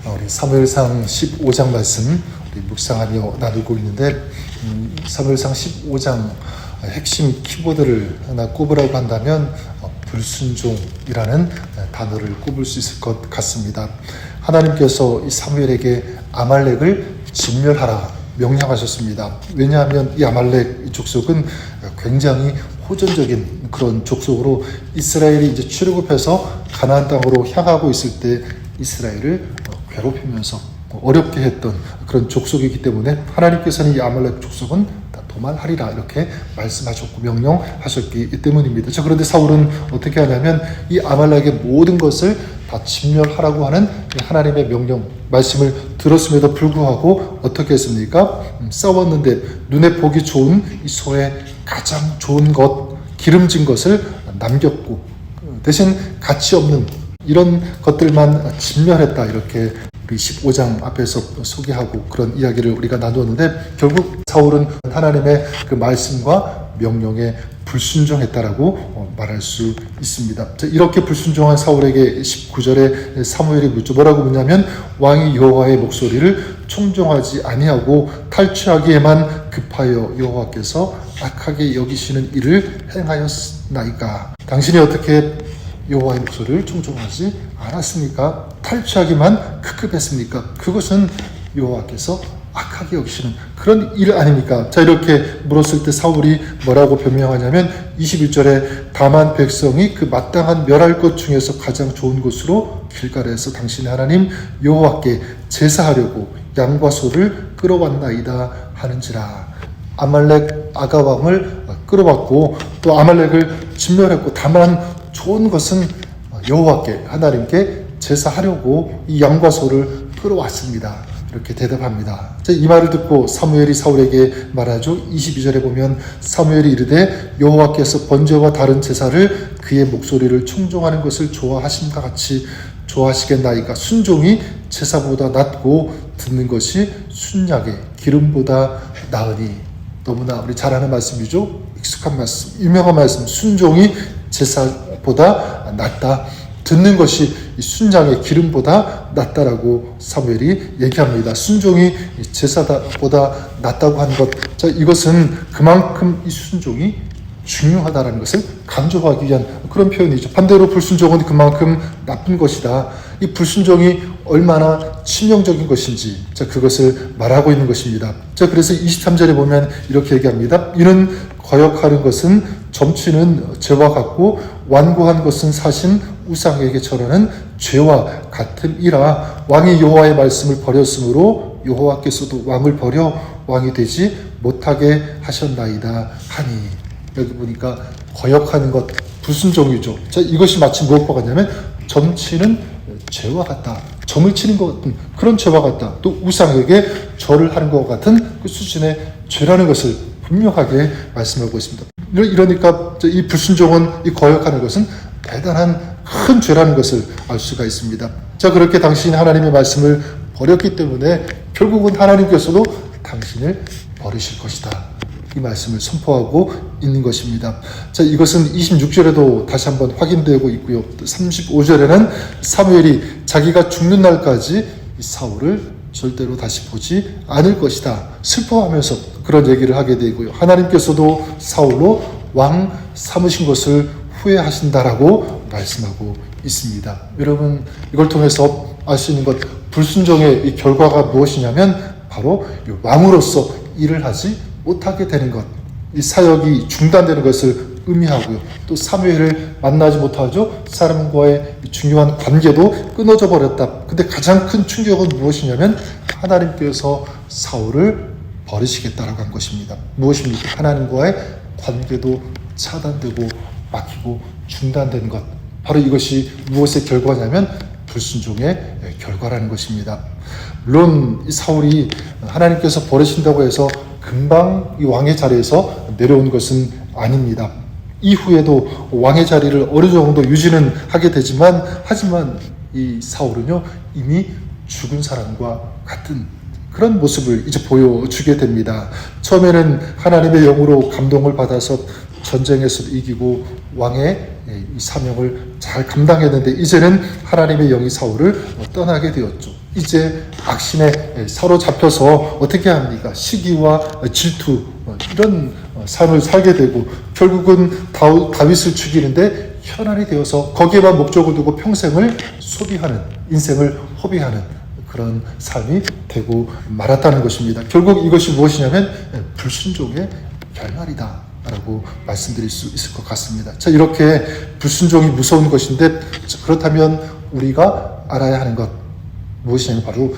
우리 사무엘상 15장 말씀 우리 묵상하며 나누고 있는데 사무엘상 15장 핵심 키워드를 하나 꼽으라고 한다면 불순종이라는 단어를 꼽을 수 있을 것 같습니다. 하나님께서 이 사무엘에게 아말렉을 진멸하라 명령하셨습니다. 왜냐하면 이 아말렉 족속은 굉장히 호전적인 그런 족속으로 이스라엘이 이제 출애굽해서 가나안 땅으로 향하고 있을 때 이스라엘을 괴롭히면서 어렵게 했던 그런 족속이기 때문에 하나님께서는 이 아말렉 족속은 다 도말하리라 이렇게 말씀하셨고 명령하셨기 때문입니다. 자, 그런데 사울은 어떻게 하냐면 이 아말렉의 모든 것을 다 진멸하라고 하는 하나님의 명령 말씀을 들었음에도 불구하고 어떻게 했습니까? 싸웠는데 눈에 보기 좋은 이 소의 가장 좋은 것, 기름진 것을 남겼고 대신 가치 없는 이런 것들만 진멸했다 이렇게 우리 15장 앞에서 소개하고 그런 이야기를 우리가 나누었는데 결국 사울은 하나님의 그 말씀과 명령에 불순종했다라고 말할 수 있습니다. 이렇게 불순종한 사울에게 19절에 사무엘이 뭐라고 묻냐면 왕이 여호와의 목소리를 청종하지 아니하고 탈취하기에만 급하여 여호와께서 악하게 여기시는 일을 행하였나이까. 당신이 어떻게 여호와의 목소리를 청종하지 않았습니까? 탈취하기만 급급했습니까? 그것은 여호와께서 악하게 여기시는 그런 일 아닙니까? 자, 이렇게 물었을 때 사울이 뭐라고 변명하냐면 21절에 다만 백성이 그 마땅한 멸할 것 중에서 가장 좋은 곳으로 길갈에서 당신의 하나님 여호와께 제사하려고 양과 소를 끌어왔나이다 하는지라. 아말렉 아가왕을 끌어왔고 또 아말렉을 진멸했고 다만 좋은 것은 여호와께 하나님께 제사하려고 이 양과 소를 끌어왔습니다. 이렇게 대답합니다. 이 말을 듣고 사무엘이 사울에게 말하죠. 22절에 보면 사무엘이 이르되 여호와께서 번제와 다른 제사를 그의 목소리를 청종하는 것을 좋아하심과 같이 좋아하시겠나이까. 순종이 제사보다 낫고 듣는 것이 순약의 기름보다 나으니. 너무나 우리 잘 아는 말씀이죠. 익숙한 말씀, 유명한 말씀. 순종이 제사보다 낫다. 듣는 것이 이 순장의 기름보다 낫다라고 사무엘이 얘기합니다. 순종이 제사보다 낫다고 하는 것. 자, 이것은 그만큼 이 순종이 중요하다는 것을 강조하기 위한 그런 표현이죠. 반대로 불순종은 그만큼 나쁜 것이다. 이 불순종이 얼마나 치명적인 것인지, 자, 그것을 말하고 있는 것입니다. 자, 그래서 23절에 보면 이렇게 얘기합니다. 이는 거역하는 것은 점치는 죄와 같고 완고한 것은 사신 우상에게 절하는 죄와 같음이라. 왕이 여호와의 말씀을 버렸으므로 여호와께서도 왕을 버려 왕이 되지 못하게 하셨나이다 하니. 여기 보니까 거역하는 것, 불순종이죠. 자, 이것이 마치 무엇과 같냐면 점치는 죄와 같다. 점을 치는 것 같은 그런 죄와 같다. 또 우상에게 절을 하는 것 같은 그 수준의 죄라는 것을 분명하게 말씀하고 있습니다. 이러니까 이 불순종은, 이 거역하는 것은 대단한 큰 죄라는 것을 알 수가 있습니다. 자, 그렇게 당신이 하나님의 말씀을 버렸기 때문에 결국은 하나님께서도 당신을 버리실 것이다. 이 말씀을 선포하고 있는 것입니다. 자, 이것은 26절에도 다시 한번 확인되고 있고요. 35절에는 사무엘이 자기가 죽는 날까지 이 사울을 절대로 다시 보지 않을 것이다. 슬퍼하면서 그런 얘기를 하게 되고요. 하나님께서도 사울로 왕 삼으신 것을 후회하신다라고 말씀하고 있습니다. 여러분, 이걸 통해서 알 수 있는 것, 불순종의 이 결과가 무엇이냐면 바로 왕으로서 일을 하지 못하게 되는 것, 이 사역이 중단되는 것을 의미하고요. 또 사무엘을 만나지 못하죠. 사람과의 중요한 관계도 끊어져 버렸다. 근데 가장 큰 충격은 무엇이냐면 하나님께서 사울을 버리시겠다라고 한 것입니다. 무엇입니까? 하나님과의 관계도 차단되고 막히고 중단된 것. 바로 이것이 무엇의 결과냐면 불순종의 결과라는 것입니다. 물론 이 사울이 하나님께서 버리신다고 해서 금방 이 왕의 자리에서 내려온 것은 아닙니다. 이후에도 왕의 자리를 어느 정도 유지는 하게 되지만 하지만 이 사울은요 이미 죽은 사람과 같은 그런 모습을 이제 보여주게 됩니다. 처음에는 하나님의 영으로 감동을 받아서 전쟁에서 이기고 왕의 이 사명을 잘 감당했는데 이제는 하나님의 영이 사울을 떠나게 되었죠. 이제 악신에 사로잡혀서 어떻게 합니까? 시기와 질투 이런 삶을 살게 되고 결국은 다윗을 죽이는데 혈안이 되어서 거기에만 목적을 두고 평생을 소비하는, 인생을 허비하는 그런 삶이 되고 말았다는 것입니다. 결국 이것이 무엇이냐면 불순종의 결말이다 라고 말씀드릴 수 있을 것 같습니다. 자, 이렇게 불순종이 무서운 것인데, 그렇다면 우리가 알아야 하는 것 무엇이냐면 바로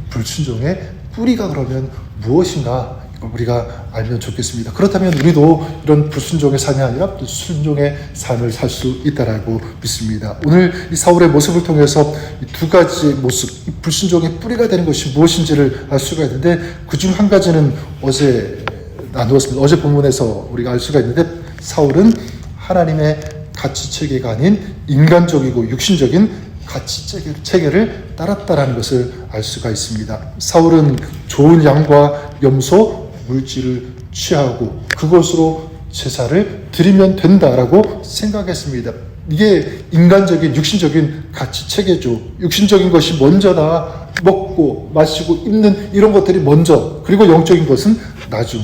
불순종의 뿌리가 그러면 무엇인가 우리가 알면 좋겠습니다. 그렇다면 우리도 이런 불순종의 삶이 아니라 순종의 삶을 살 수 있다라고 믿습니다. 오늘 이 사울의 모습을 통해서 이 두 가지 모습, 이 불순종의 뿌리가 되는 것이 무엇인지를 알 수가 있는데, 그중 한 가지는 어제 나누었습니다. 어제 본문에서 우리가 알 수가 있는데, 사울은 하나님의 가치 체계가 아닌 인간적이고 육신적인 가치 체계를 따랐다라는 것을 알 수가 있습니다. 사울은 좋은 양과 염소, 물질을 취하고 그것으로 제사를 드리면 된다라고 생각했습니다. 이게 인간적인 육신적인 가치 체계죠. 육신적인 것이 먼저다. 먹고 마시고 입는 이런 것들이 먼저, 그리고 영적인 것은 나중.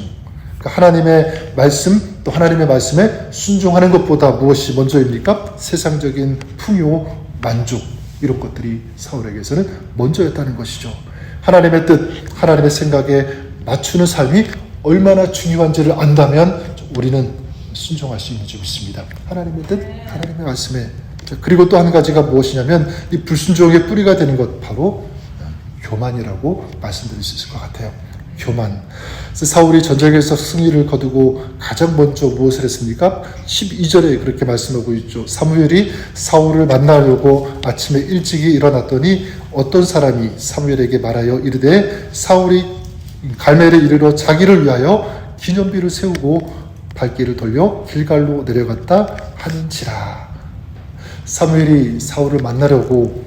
그러니까 하나님의 말씀, 또 하나님의 말씀에 순종하는 것보다 무엇이 먼저입니까? 세상적인 풍요, 만족, 이런 것들이 사울에게서는 먼저였다는 것이죠. 하나님의 뜻, 하나님의 생각에 맞추는 삶이 얼마나 중요한지를 안다면 우리는 순종할 수 있는 줄 믿습니다. 하나님의 뜻, 하나님의 말씀에. 그리고 또 한 가지가 무엇이냐면 이 불순종의 뿌리가 되는 것, 바로 교만이라고 말씀드릴 수 있을 것 같아요. 교만. 사울이 전쟁에서 승리를 거두고 가장 먼저 무엇을 했습니까? 12절에 그렇게 말씀하고 있죠. 사무엘이 사울을 만나려고 아침에 일찍이 일어났더니 어떤 사람이 사무엘에게 말하여 이르되 사울이 갈멜에 이르러 자기를 위하여 기념비를 세우고 발길을 돌려 길갈로 내려갔다 하는지라. 사무엘이 사울을 만나려고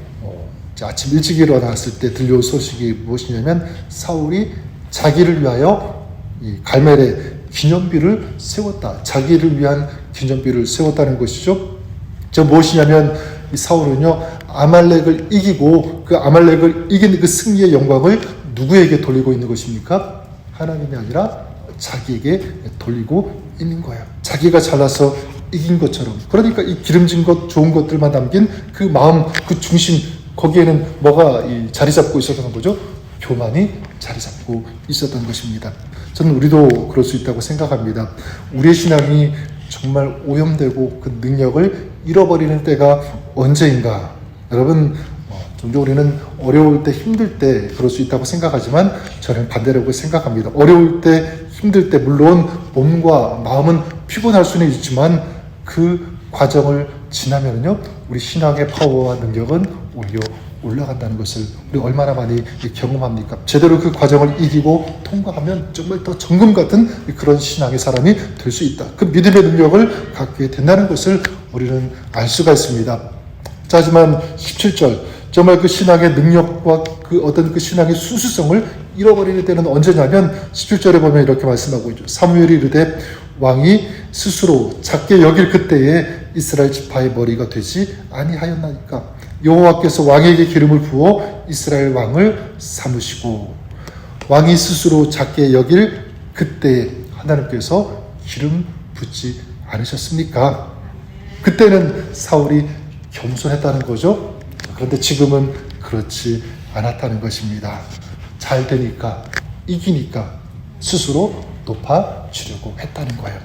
아침 일찍 일어났을 때 들려온 소식이 무엇이냐면, 사울이 자기를 위하여 이 갈멜에 기념비를 세웠다. 자기를 위한 기념비를 세웠다는 것이죠. 저 무엇이냐면, 이 사울은요, 아말렉을 이기고 그 아말렉을 이긴 그 승리의 영광을 누구에게 돌리고 있는 것입니까? 하나님이 아니라 자기에게 돌리고 있는 거예요. 자기가 잘나서 이긴 것처럼. 그러니까 이 기름진 것, 좋은 것들만 담긴 그 마음, 그 중심, 거기에는 뭐가 자리 잡고 있었던 거죠? 교만이 자리 잡고 있었던 것입니다. 저는 우리도 그럴 수 있다고 생각합니다. 우리의 신앙이 정말 오염되고 그 능력을 잃어버리는 때가 언제인가? 여러분, 종종 우리는 어려울 때, 힘들 때 그럴 수 있다고 생각하지만 저는 반대라고 생각합니다. 어려울 때, 힘들 때 물론 몸과 마음은 피곤할 수는 있지만 그 과정을 지나면요, 우리 신앙의 파워와 능력은 오히려 올라간다는 것을 우리 얼마나 많이 경험합니까? 제대로 그 과정을 이기고 통과하면 정말 더 정금 같은 그런 신앙의 사람이 될 수 있다. 그 믿음의 능력을 갖게 된다는 것을 우리는 알 수가 있습니다. 자, 하지만 17절, 정말 그 신앙의 능력과 그 어떤 그 신앙의 순수성을 잃어버리는 때는 언제냐면 17절에 보면 이렇게 말씀하고 있죠. 사무엘이 이르되 왕이 스스로 작게 여길 그때에 이스라엘 지파의 머리가 되지 아니하였나이까. 여호와께서 왕에게 기름을 부어 이스라엘 왕을 삼으시고, 왕이 스스로 작게 여길 그때에 하나님께서 기름 붓지 않으셨습니까? 그때는 사울이 겸손했다는 거죠. 그런데 지금은 그렇지 않았다는 것입니다. 잘 되니까, 이기니까 스스로 높아지려고 했다는 거예요.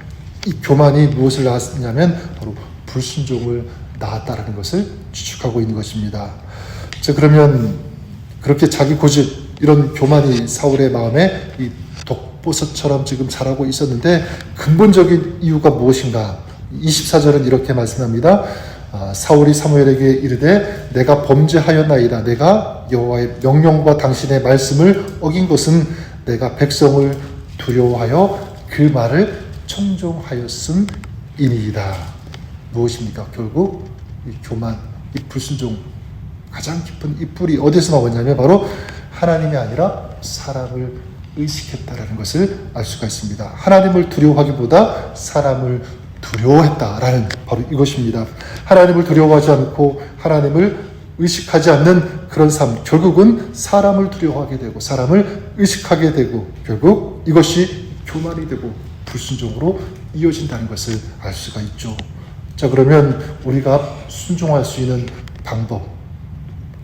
이 교만이 무엇을 낳았냐면 바로 불순종을 낳았다라는 것을 추측하고 있는 것입니다. 자, 그러면 그렇게 자기 고집, 이런 교만이 사울의 마음에 이 독버섯처럼 지금 자라고 있었는데 근본적인 이유가 무엇인가? 24절은 이렇게 말씀합니다. 사울이 사무엘에게 이르되 내가 범죄하였나이다. 내가 여호와의 명령과 당신의 말씀을 어긴 것은 내가 백성을 두려워하여 그 말을 청종하였음이니이다. 무엇입니까? 결국 이 교만, 이 불순종, 가장 깊은 이 뿌리 어디서 나왔냐면 바로 하나님이 아니라 사람을 의식했다라는 것을 알 수가 있습니다. 하나님을 두려워하기보다 사람을 두려워했다라는 바로 이것입니다. 하나님을 두려워하지 않고 하나님을 의식하지 않는 그런 삶, 결국은 사람을 두려워하게 되고 사람을 의식하게 되고 결국 이것이 교만이 되고 불순종으로 이어진다는 것을 알 수가 있죠. 자, 그러면 우리가 순종할 수 있는 방법,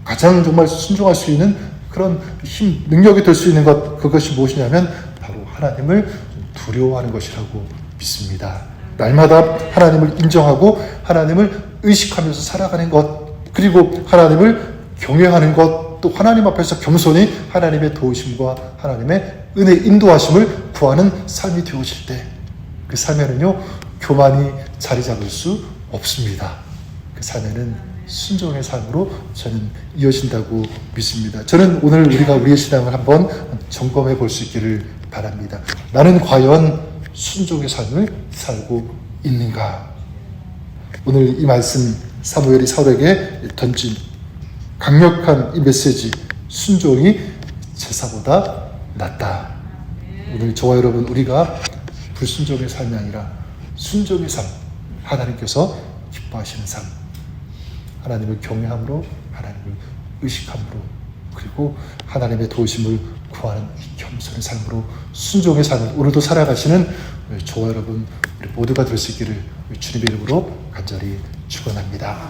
가장 정말 순종할 수 있는 그런 힘, 능력이 될 수 있는 것, 그것이 무엇이냐면 바로 하나님을 두려워하는 것이라고 믿습니다. 날마다 하나님을 인정하고 하나님을 의식하면서 살아가는 것, 그리고 하나님을 경외하는 것, 또 하나님 앞에서 겸손히 하나님의 도우심과 하나님의 은혜 인도하심을 구하는 삶이 되어질 때 그 삶에는요 교만이 자리 잡을 수 없습니다. 그 삶에는 순종의 삶으로 저는 이어진다고 믿습니다. 저는 오늘 우리가 우리의 신앙을 한번 점검해 볼 수 있기를 바랍니다. 나는 과연 순종의 삶을 살고 있는가? 오늘 이 말씀 사무엘이 사울에게 던진 강력한 이 메시지, 순종이 제사보다 낫다. 오늘 저와 여러분, 우리가 불순종의 삶이 아니라 순종의 삶, 하나님께서 기뻐하시는 삶, 하나님을 경외함으로, 하나님을 의식함으로, 그리고 하나님의 도우심을 구하는 겸손의 삶으로 순종의 삶을 오늘도 살아가시는 저와 여러분 우리 모두가 될 수 있기를 주님의 이름으로 간절히 축원합니다.